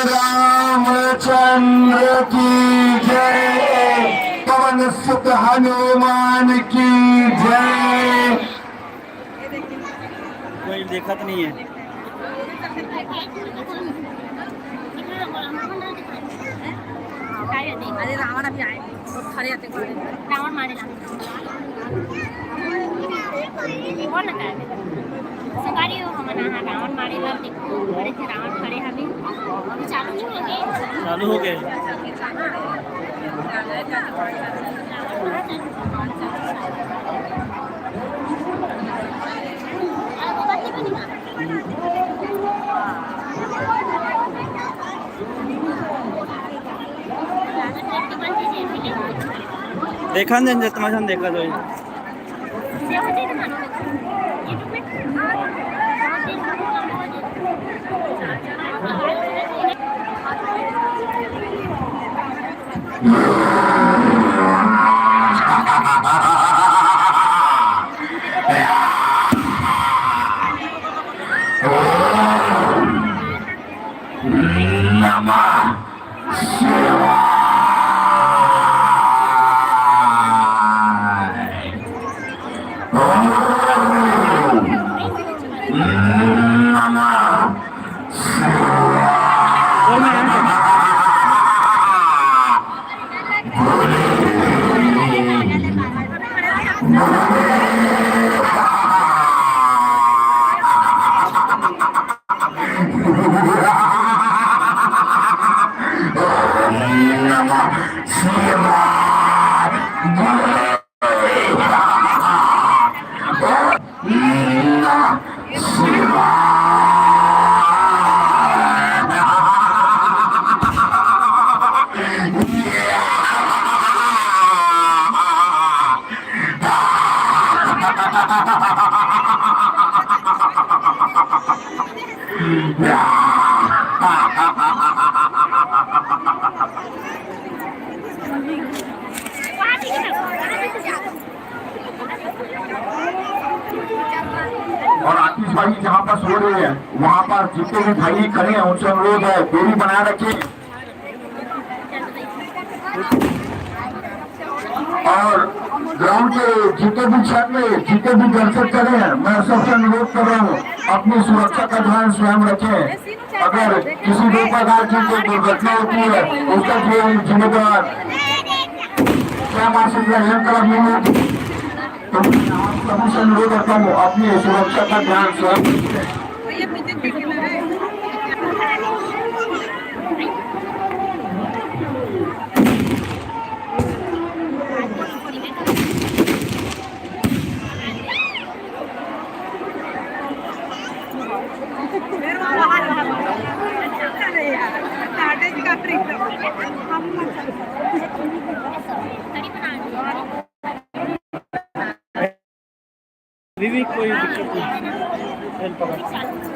रामचंद्र की जय। पवन सुत हनुमान की जय। कोई देखा तो नहीं है। अरे रावण अभी आए खड़े आते रावण मारे बोल ना सगारी हो हमना रावण मारे ला देखो बड़े थे रावण खड़े हमें चालू नहीं होंगे चालू हो गए। देखा नहीं तुम्हारे देखा तो नमः और आतिशबाजी जहाँ पर सो रहे हैं वहाँ पर जितने भी भाई खड़े हैं उनसे अनुरोध है दूरी बनाए रखें। और ग्राउंड के जितने भी छात्र जितने भी दर्शक खड़े हैं मैं सबसे अनुरोध कर रहा हूँ अपनी सुरक्षा का ध्यान स्वयं रखें। अगर किसी भी प्रकार की कोई दुर्घटना होती है उसका जिम्मेदार स्वयं तो सभी से अनुरोध करता हूँ अपनी सुरक्षा का ध्यान स्वयं अभी भी कोई दिक्कत नहीं।